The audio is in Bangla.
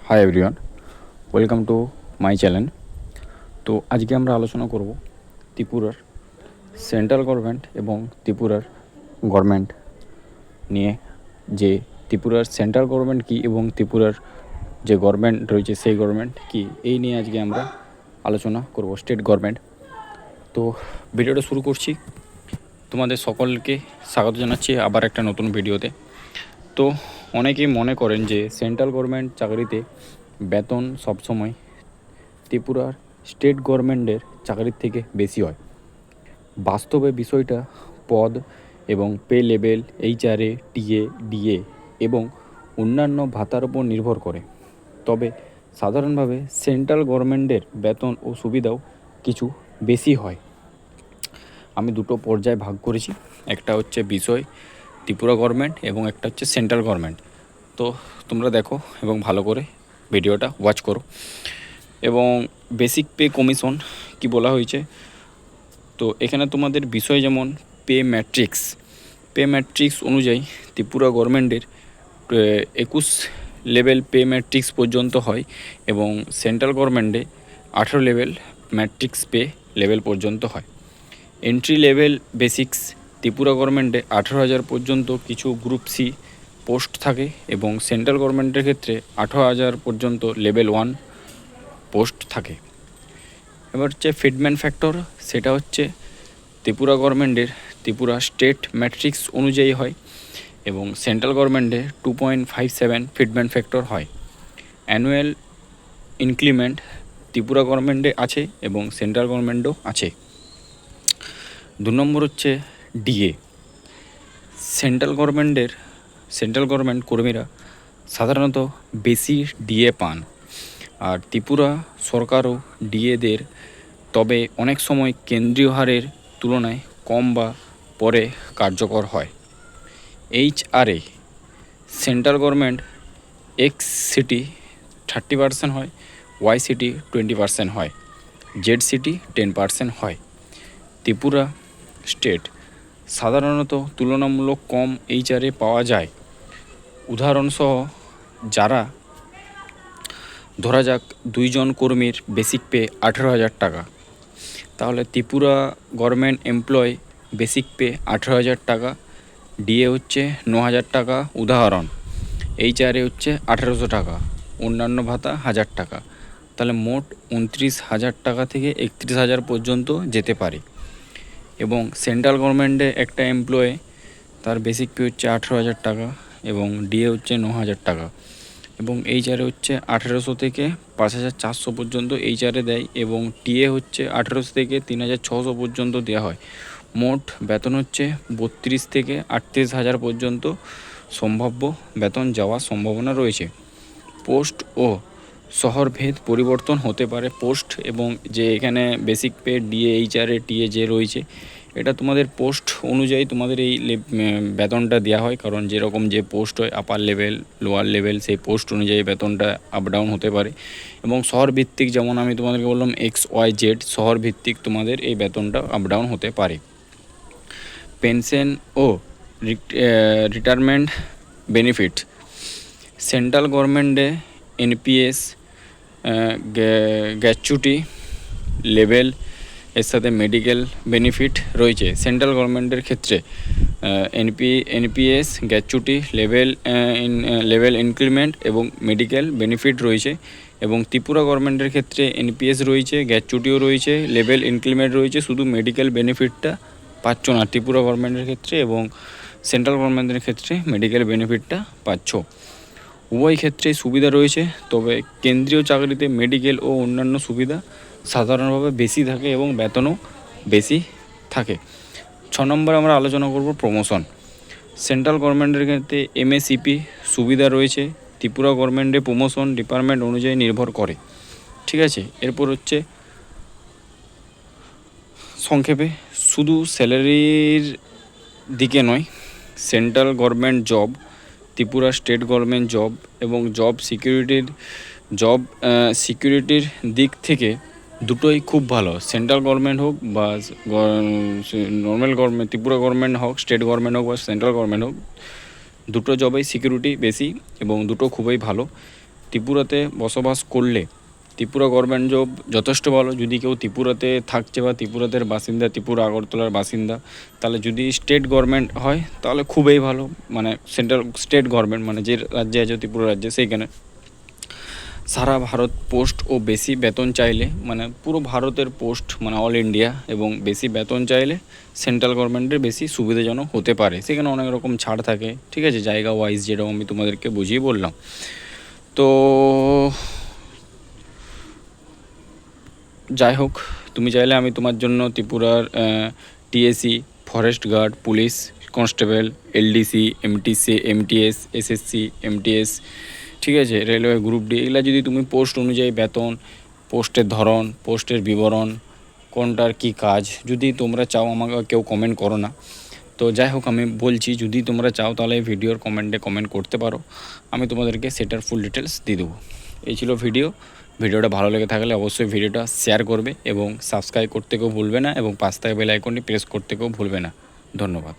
Hi everyone, welcome to my channel. তো আজকে আমরা আলোচনা করব ত্রিপুরার সেন্ট্রাল গভর্নমেন্ট এবং ত্রিপুরার গভর্নমেন্ট নিয়ে, যে ত্রিপুরার সেন্ট্রাল গভর্নমেন্ট কী এবং ত্রিপুরার যে গভর্নমেন্ট রয়েছে সেই গভর্নমেন্ট কী, এই নিয়ে আজকে আমরা আলোচনা করব, স্টেট গভর্নমেন্ট। তো ভিডিওটা শুরু করছি। তোমাদের সকলকে স্বাগত জানাচ্ছি আবার একটা নতুন ভিডিওতে। তো অনেকেই মনে করেন যে সেন্ট্রাল গভর্নমেন্ট চাকরিতে বেতন সবসময় ত্রিপুরার স্টেট গভর্নমেন্টের চাকরির থেকে বেশি হয়। বাস্তবে বিষয়টা পদ এবং pay level, HRA, TA, DA এবং অন্যান্য ভাতার উপর নির্ভর করে। তবে সাধারণভাবে সেন্ট্রাল গভর্নমেন্টের বেতন ও সুবিধাও কিছু বেশি হয়। আমি দুটো পর্যায়ে ভাগ করেছি, একটা হচ্ছে বিষয় ত্রিপুরা গভর্নমেন্ট এবং একটা হচ্ছে সেন্ট্রাল গভর্নমেন্ট। তো তোমরা দেখো এবং ভালো করে ভিডিওটা ওয়াচ করো। এবং বেসিক পে কমিশন কি বলা হয়েছে, তো এখানে তোমাদের বিষয় যেমন পে ম্যাট্রিক্স অনুযায়ী ত্রিপুরা গভর্নমেন্টের 21 লেভেল পে ম্যাট্রিক্স পর্যন্ত হয় এবং সেন্ট্রাল গভর্নমেন্টে 18 লেভেল ম্যাট্রিক্স পে লেভেল পর্যন্ত হয়। এন্ট্রি লেভেল বেসিক্স ত্রিপুরা গভর্নমেন্টে 18,000 পর্যন্ত কিছু গ্রুপ সি পোস্ট থাকে এবং সেন্ট্রাল গভর্নমেন্টের ক্ষেত্রে 18,000 পর্যন্ত লেভেল 1 পোস্ট থাকে। এবার হচ্ছে ফিটমেন্ট ফ্যাক্টর, সেটা হচ্ছে ত্রিপুরা গভর্নমেন্টের ত্রিপুরা স্টেট ম্যাট্রিক্স অনুযায়ী হয় এবং সেন্ট্রাল গভর্নমেন্টে 2.57 ফিটমেন্ট ফ্যাক্টর হয়। অ্যানুয়াল ইনক্রিমেন্ট ত্রিপুরা গভর্নমেন্টে আছে এবং সেন্ট্রাল গভর্নমেন্টও আছে। 2 নম্বর হচ্ছে ডিএ। সেন্ট্রাল গভর্নমেন্ট কর্মীরা সাধারণত বেশি ডিএ পান, আর ত্রিপুরা সরকারও ডিএদের, তবে অনেক সময় কেন্দ্রীয় হারের তুলনায় কম বা পরে কার্যকর হয়। HRA central government x city 30% হয়, ওয়াই সিটি 20% হয়, জেড সিটি 10% হয়। ত্রিপুরা স্টেট সাধারণত তুলনামূলক কম এইচআরএ পাওয়া যায়। উদাহরণসহ, যারা ধরা যাক 2 জন কর্মীর বেসিক পে 18,000 টাকা, তাহলে Tripura government employee basic pay 18,000 টাকা, ডিএ হচ্ছে 9,000 টাকা উদাহরণ, এইচআরএ হচ্ছে 1,800 টাকা, অন্যান্য ভাতা 1,000 টাকা। তাহলে মোট 29,000 টাকা থেকে 31,000 পর্যন্ত যেতে পারে। এবং সেন্ট্রাল গভর্নমেন্টে একটা এমপ্লয়ে তার বেসিক পে হচ্ছে 18,000 টাকা এবং ডিএ হচ্ছে 9,000 টাকা এবং এইচআরএ হচ্ছে 1,800 থেকে 5,400 পর্যন্ত এইচআরএ দেয় এবং টিএ হচ্ছে 1,800 থেকে 3,600 পর্যন্ত দেওয়া হয়। মোট বেতন হচ্ছে 32 থেকে 38,000 পর্যন্ত সম্ভাব্য বেতন যাওয়ার সম্ভাবনা রয়েছে। পোস্ট ও শহরভেদ পরিবর্তন হতে পারে। পোস্ট এবং যে এখানে basic pay DA, HRA, TA যে রয়েছে, এটা তোমাদের পোস্ট অনুযায়ী তোমাদের এই বেতনটা দেওয়া হয়, কারণ যেরকম যে পোস্ট হয় আপার লেভেল, লোয়ার লেভেল, সেই পোস্ট অনুযায়ী বেতনটা আপ ডাউন হতে পারে। এবং শহর ভিত্তিক, যেমন আমি তোমাদেরকে বললাম XYZ, শহর ভিত্তিক তোমাদের এই বেতনটা আপ ডাউন হতে পারে। পেনশন ও রিটায়ারমেন্ট বেনিফিট সেন্ট্রাল গভর্নমেন্টে এনপিএস, গ্র্যাচুইটি লেভেল এর সাথে মেডিকেল বেনিফিট রয়েছে। সেন্ট্রাল গভর্নমেন্টের ক্ষেত্রে এনপিএস, গ্র্যাচুইটি লেভেল ইনক্রিমেন্ট এবং মেডিকেল বেনিফিট রয়েছে। এবং ত্রিপুরা গভর্নমেন্টের ক্ষেত্রে এনপিএস রয়েছে, গ্র্যাচুইটিও রয়েছে, লেভেল ইনক্রিমেন্ট রয়েছে, শুধু মেডিকেল বেনিফিটটা পাচ্ছ না ত্রিপুরা গভর্নমেন্টের ক্ষেত্রে, এবং সেন্ট্রাল গভর্নমেন্টের ক্ষেত্রে মেডিকেল বেনিফিটটা পাচ্ছ। উভয় ক্ষেত্রেই সুবিধা রয়েছে, তবে কেন্দ্রীয় চাকরিতে মেডিকেল ও অন্যান্য সুবিধা সাধারণভাবে বেশি থাকে এবং বেতনও বেশি থাকে। 6 নম্বর আমরা আলোচনা করব প্রমোশন। সেন্ট্রাল গভর্নমেন্টের ক্ষেত্রে এমএসিপি সুবিধা রয়েছে। ত্রিপুরা গভর্নমেন্টে প্রমোশন ডিপার্টমেন্ট অনুযায়ী নির্ভর করে। ঠিক আছে, এরপর হচ্ছে সংক্ষেপে, শুধু স্যালারির দিকে নয়, central government job, Tripura state government job এবং জব সিকিউরিটির দিক থেকে দুটোই খুব ভালো। সেন্ট্রাল গভর্নমেন্ট হোক বা নর্মাল গভর্নমেন্ট, ত্রিপুরা গভর্নমেন্ট হোক, স্টেট গভর্নমেন্ট হোক বা সেন্ট্রাল গভর্নমেন্ট হোক, দুটো জবেই সিকিউরিটি বেশি এবং দুটো খুবই ভালো। ত্রিপুরাতে বসবাস করলে ত্রিপুরা গভর্নমেন্ট জব যথেষ্ট ভালো। যদি কেউ ত্রিপুরাতে থাকছে বা ত্রিপুরাতে বাসিন্দা, ত্রিপুরা আগরতলার বাসিন্দা, তাহলে যদি স্টেট গভর্নমেন্ট হয় তাহলে খুবই ভালো। মানে সেন্ট্রাল স্টেট গভর্নমেন্ট মানে যে রাজ্যে আছে ত্রিপুরা রাজ্যে, সেইখানে সারা ভারত পোস্ট ও বেশি বেতন চাইলে, মানে পুরো ভারতের পোস্ট মানে অল ইন্ডিয়া, এবং বেশি বেতন চাইলে সেন্ট্রাল গভর্নমেন্টের বেশি সুবিধাজনক হতে পারে। সেখানে অনেক রকম ছাড় থাকে, ঠিক আছে, জায়গা ওয়াইজ, যেরকম আমি তোমাদেরকে বুঝিয়ে বললাম। তো যাই হোক, তুমি চাইলে আমি তোমার জন্য ত্রিপুরার TAC, forest guard, police constable, LDC, MTC, MTS, SSC, MTS, ঠিক আছে, রেলওয়ে গ্রুপ ডি, এগুলো যদি তুমি পোস্ট অনুযায়ী বেতন, পোস্টের ধরন, পোস্টের বিবরণ, কোনটার কি কাজ যদি তোমরা চাও, আমাকে কেউ কমেন্ট করো না। তো যাই হোক, আমি বলছি যদি তোমরা চাও তাহলে এই ভিডিওর কমেন্টে কমেন্ট করতে পারো, আমি তোমাদেরকে সেটার ফুল ডিটেলস দিয়ে দেবো। এই ছিল ভিডিওটা ভালো লেগে থাকলে অবশ্যই ভিডিওটা শেয়ার করবে এবং সাবস্ক্রাইব করতে কেউ ভুলবে না, এবং পাশ থেকে বেল আইকনটি প্রেস করতে কেউ ভুলবে না। ধন্যবাদ।